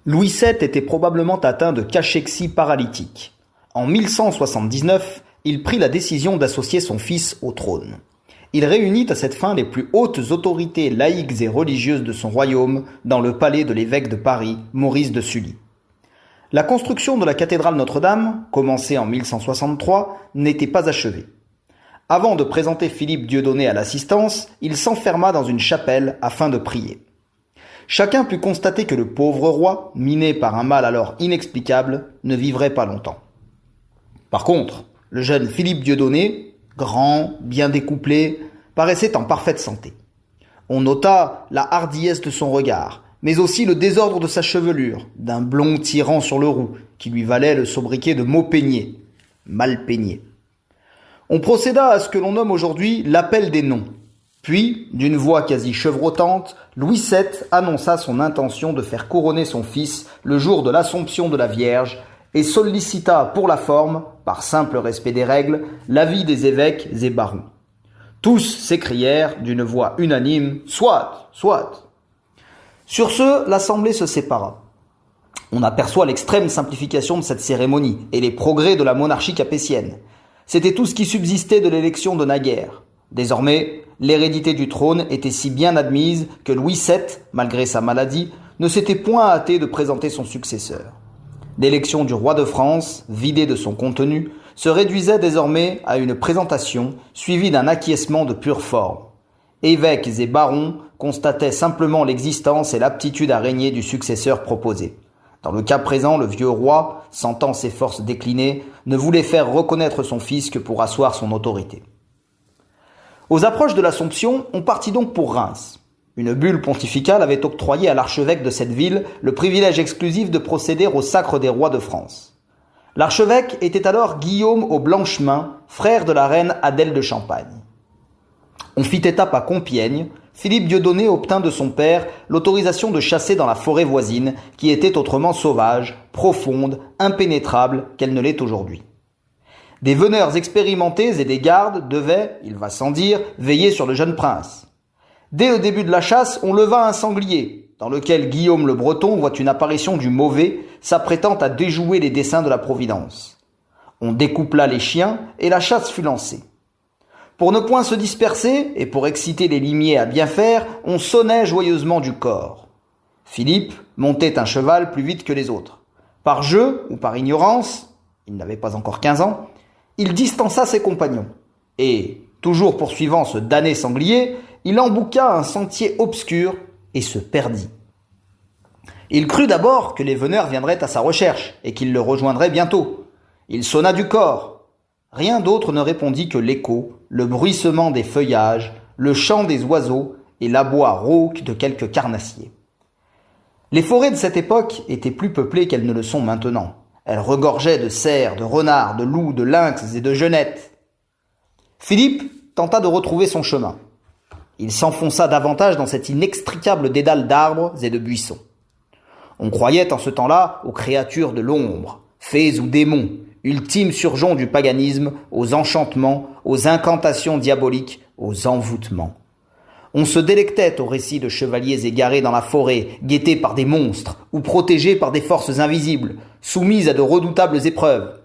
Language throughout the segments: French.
Louis VII était probablement atteint de cachexie paralytique. En 1179, il prit la décision d'associer son fils au trône. Il réunit à cette fin les plus hautes autorités laïques et religieuses de son royaume dans le palais de l'évêque de Paris, Maurice de Sully. La construction de la cathédrale Notre-Dame, commencée en 1163, n'était pas achevée. Avant de présenter Philippe Dieudonné à l'assistance, il s'enferma dans une chapelle afin de prier. Chacun put constater que le pauvre roi, miné par un mal alors inexplicable, ne vivrait pas longtemps. Par contre, le jeune Philippe Dieudonné, grand, bien découplé, paraissait en parfaite santé. On nota la hardiesse de son regard, mais aussi le désordre de sa chevelure, d'un blond tirant sur le roux, qui lui valait le sobriquet de Maupeigné, mal peigné. On procéda à ce que l'on nomme aujourd'hui l'appel des noms. Puis, d'une voix quasi chevrotante, Louis VII annonça son intention de faire couronner son fils le jour de l'Assomption de la Vierge et sollicita pour la forme, par simple respect des règles, l'avis des évêques et barons. Tous s'écrièrent d'une voix unanime « Soit, soit !» Sur ce, l'assemblée se sépara. On aperçoit l'extrême simplification de cette cérémonie et les progrès de la monarchie capétienne. C'était tout ce qui subsistait de l'élection de naguère. Désormais, l'hérédité du trône était si bien admise que Louis VII, malgré sa maladie, ne s'était point hâté de présenter son successeur. L'élection du roi de France, vidée de son contenu, se réduisait désormais à une présentation suivie d'un acquiescement de pure forme. Évêques et barons constataient simplement l'existence et l'aptitude à régner du successeur proposé. Dans le cas présent, le vieux roi, sentant ses forces décliner, ne voulait faire reconnaître son fils que pour asseoir son autorité. Aux approches de l'Assomption, on partit donc pour Reims. Une bulle pontificale avait octroyé à l'archevêque de cette ville le privilège exclusif de procéder au sacre des rois de France. L'archevêque était alors Guillaume aux Blanchemains, frère de la reine Adèle de Champagne. On fit étape à Compiègne. Philippe Dieudonné obtint de son père l'autorisation de chasser dans la forêt voisine, qui était autrement sauvage, profonde, impénétrable qu'elle ne l'est aujourd'hui. Des veneurs expérimentés et des gardes devaient, il va sans dire, veiller sur le jeune prince. Dès le début de la chasse, on leva un sanglier, dans lequel Guillaume le Breton voit une apparition du mauvais, s'apprêtant à déjouer les desseins de la Providence. On découpla les chiens et la chasse fut lancée. Pour ne point se disperser, et pour exciter les limiers à bien faire, on sonnait joyeusement du cor. Philippe montait un cheval plus vite que les autres. Par jeu ou par ignorance, il n'avait pas encore 15 ans, il distança ses compagnons. Et, toujours poursuivant ce damné sanglier, il embouqua un sentier obscur et se perdit. Il crut d'abord que les veneurs viendraient à sa recherche et qu'ils le rejoindraient bientôt. Il sonna du cor. Rien d'autre ne répondit que l'écho, le bruissement des feuillages, le chant des oiseaux et l'aboi rauque de quelques carnassiers. Les forêts de cette époque étaient plus peuplées qu'elles ne le sont maintenant. Elles regorgeaient de cerfs, de renards, de loups, de lynx et de genettes. Philippe tenta de retrouver son chemin. Il s'enfonça davantage dans cet inextricable dédale d'arbres et de buissons. On croyait en ce temps-là aux créatures de l'ombre, fées ou démons, ultime surgeon du paganisme, aux enchantements, aux incantations diaboliques, aux envoûtements. On se délectait aux récits de chevaliers égarés dans la forêt, guettés par des monstres, ou protégés par des forces invisibles, soumis à de redoutables épreuves.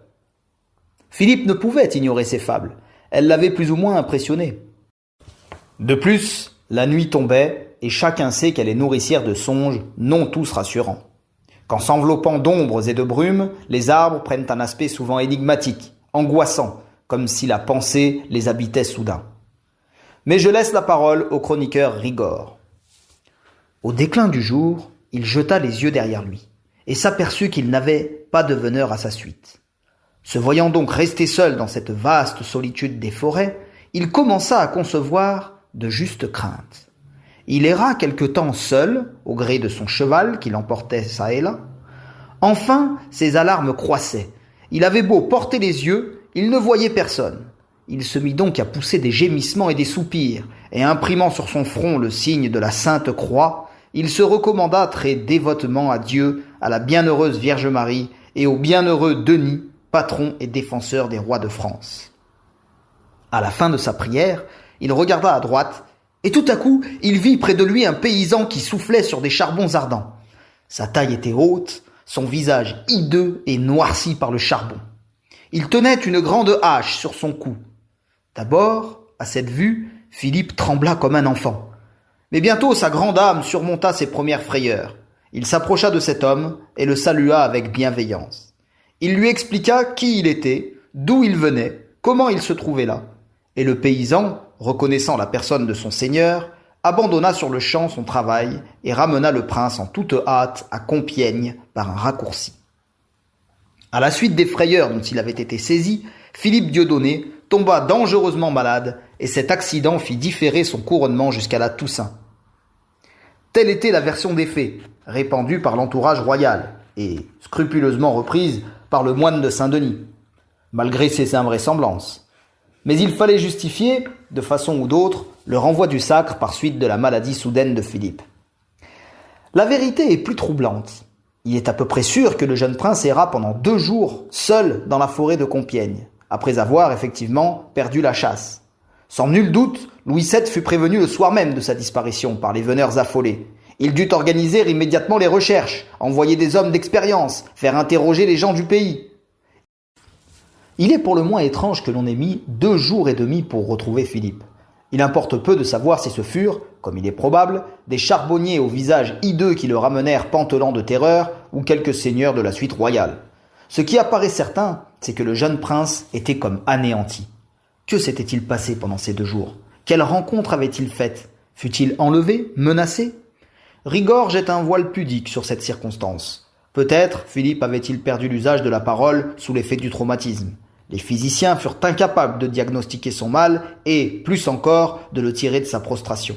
Philippe ne pouvait ignorer ces fables, elles l'avaient plus ou moins impressionné. De plus, la nuit tombait, et chacun sait qu'elle est nourricière de songes, non tous rassurants. Qu'en s'enveloppant d'ombres et de brumes, les arbres prennent un aspect souvent énigmatique, angoissant, comme si la pensée les habitait soudain. Mais je laisse la parole au chroniqueur Rigord. Au déclin du jour, il jeta les yeux derrière lui, et s'aperçut qu'il n'avait pas de veneur à sa suite. Se voyant donc resté seul dans cette vaste solitude des forêts, il commença à concevoir de justes craintes. Il erra quelque temps seul, au gré de son cheval qui l'emportait çà et là. Enfin, ses alarmes croissaient. Il avait beau porter les yeux, il ne voyait personne. Il se mit donc à pousser des gémissements et des soupirs, et imprimant sur son front le signe de la Sainte Croix, il se recommanda très dévotement à Dieu, à la bienheureuse Vierge Marie et au bienheureux Denis, patron et défenseur des rois de France. À la fin de sa prière, il regarda à droite, et tout à coup, il vit près de lui un paysan qui soufflait sur des charbons ardents. Sa taille était haute, son visage hideux et noirci par le charbon. Il tenait une grande hache sur son cou. D'abord, à cette vue, Philippe trembla comme un enfant. Mais bientôt sa grande âme surmonta ses premières frayeurs. Il s'approcha de cet homme et le salua avec bienveillance. Il lui expliqua qui il était, d'où il venait, comment il se trouvait là. Et le paysan, reconnaissant la personne de son seigneur, abandonna sur le champ son travail et ramena le prince en toute hâte à Compiègne par un raccourci. À la suite des frayeurs dont il avait été saisi, Philippe Dieudonné tomba dangereusement malade et cet accident fit différer son couronnement jusqu'à la Toussaint. Telle était la version des faits, répandue par l'entourage royal et scrupuleusement reprise par le moine de Saint-Denis, malgré ses invraisemblances. Mais il fallait justifier, de façon ou d'autre, le renvoi du sacre par suite de la maladie soudaine de Philippe. La vérité est plus troublante. Il est à peu près sûr que le jeune prince erra pendant 2 jours seul dans la forêt de Compiègne, après avoir effectivement perdu la chasse. Sans nul doute, Louis VII fut prévenu le soir même de sa disparition par les veneurs affolés. Il dut organiser immédiatement les recherches, envoyer des hommes d'expérience, faire interroger les gens du pays. Il est pour le moins étrange que l'on ait mis 2 jours et demi pour retrouver Philippe. Il importe peu de savoir si ce furent, comme il est probable, des charbonniers au visage hideux qui le ramenèrent pantelant de terreur ou quelques seigneurs de la suite royale. Ce qui apparaît certain, c'est que le jeune prince était comme anéanti. Que s'était-il passé pendant ces 2 jours? Quelle rencontre avait-il faite? Fut-il enlevé, menacé? Rigord jette un voile pudique sur cette circonstance. Peut-être Philippe avait-il perdu l'usage de la parole sous l'effet du traumatisme. Les physiciens furent incapables de diagnostiquer son mal et, plus encore, de le tirer de sa prostration.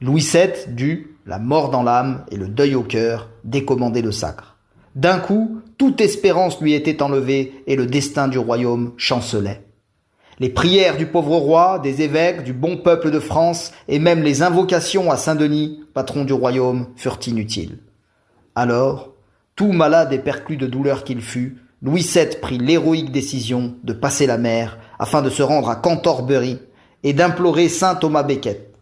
Louis VII dut, la mort dans l'âme et le deuil au cœur, décommander le sacre. D'un coup, toute espérance lui était enlevée et le destin du royaume chancelait. Les prières du pauvre roi, des évêques, du bon peuple de France et même les invocations à Saint-Denis, patron du royaume, furent inutiles. Alors, tout malade et perclus de douleur qu'il fut, Louis VII prit l'héroïque décision de passer la mer afin de se rendre à Cantorbéry et d'implorer saint Thomas Becket.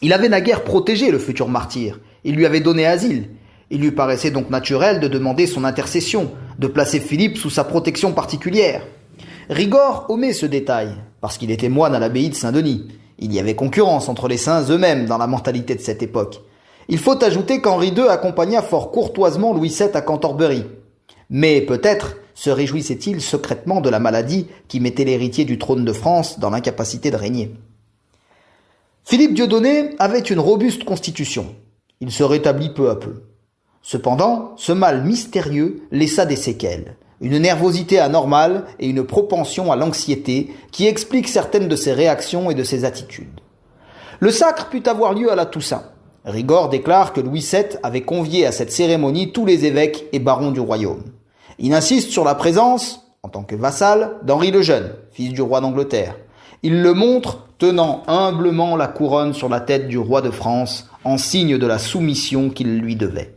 Il avait naguère protégé le futur martyr, il lui avait donné asile. Il lui paraissait donc naturel de demander son intercession, de placer Philippe sous sa protection particulière. Rigord omet ce détail, parce qu'il était moine à l'abbaye de Saint-Denis. Il y avait concurrence entre les saints eux-mêmes dans la mentalité de cette époque. Il faut ajouter qu'Henri II accompagna fort courtoisement Louis VII à Cantorbéry. Mais peut-être se réjouissait-il secrètement de la maladie qui mettait l'héritier du trône de France dans l'incapacité de régner. Philippe Dieudonné avait une robuste constitution. Il se rétablit peu à peu. Cependant, ce mal mystérieux laissa des séquelles. Une nervosité anormale et une propension à l'anxiété qui expliquent certaines de ses réactions et de ses attitudes. Le sacre put avoir lieu à la Toussaint. Rigord déclare que Louis VII avait convié à cette cérémonie tous les évêques et barons du royaume. Il insiste sur la présence, en tant que vassal, d'Henri le Jeune, fils du roi d'Angleterre. Il le montre tenant humblement la couronne sur la tête du roi de France en signe de la soumission qu'il lui devait.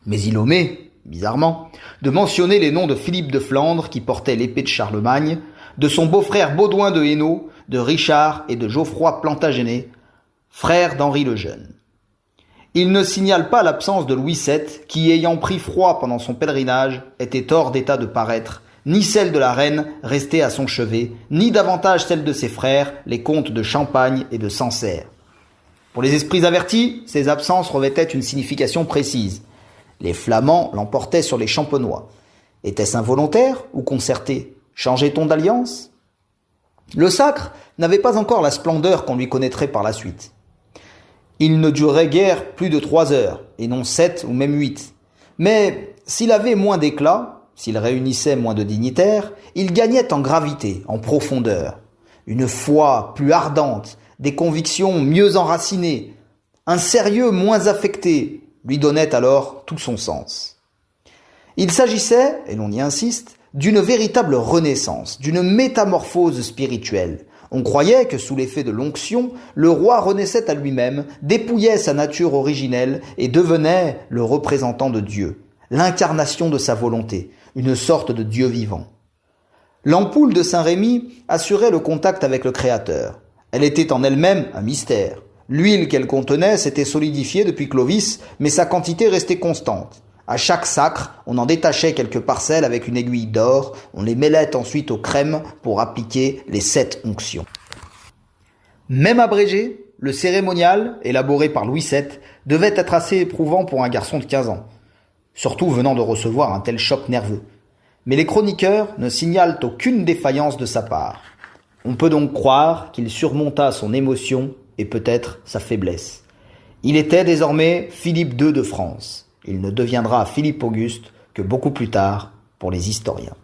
Mais il omet, bizarrement, de mentionner les noms de Philippe de Flandre qui portait l'épée de Charlemagne, de son beau-frère Baudouin de Hainaut, de Richard et de Geoffroy Plantagenet, frère d'Henri le Jeune. Il ne signale pas l'absence de Louis VII qui, ayant pris froid pendant son pèlerinage, était hors d'état de paraître, ni celle de la reine restée à son chevet, ni davantage celle de ses frères, les comtes de Champagne et de Sancerre. Pour les esprits avertis, ces absences revêtaient une signification précise. Les Flamands l'emportaient sur les Champenois. Était-ce involontaire ou concerté? Changeait-on d'alliance? Le sacre n'avait pas encore la splendeur qu'on lui connaîtrait par la suite. Il ne durerait guère plus de 3 heures, et non 7 ou même 8. Mais s'il avait moins d'éclat, s'il réunissait moins de dignitaires, il gagnait en gravité, en profondeur. Une foi plus ardente, des convictions mieux enracinées, un sérieux moins affecté, lui donnait alors tout son sens. Il s'agissait, et l'on y insiste, d'une véritable renaissance, d'une métamorphose spirituelle. On croyait que sous l'effet de l'onction, le roi renaissait à lui-même, dépouillait sa nature originelle et devenait le représentant de Dieu, l'incarnation de sa volonté, une sorte de Dieu vivant. L'ampoule de Saint-Rémy assurait le contact avec le Créateur. Elle était en elle-même un mystère. L'huile qu'elle contenait s'était solidifiée depuis Clovis, mais sa quantité restait constante. À chaque sacre, on en détachait quelques parcelles avec une aiguille d'or, on les mêlait ensuite aux crèmes pour appliquer les 7 onctions. Même abrégé, le cérémonial, élaboré par Louis VII, devait être assez éprouvant pour un garçon de 15 ans, surtout venant de recevoir un tel choc nerveux. Mais les chroniqueurs ne signalent aucune défaillance de sa part. On peut donc croire qu'il surmonta son émotion et peut-être sa faiblesse. Il était désormais Philippe II de France. Il ne deviendra Philippe Auguste que beaucoup plus tard pour les historiens.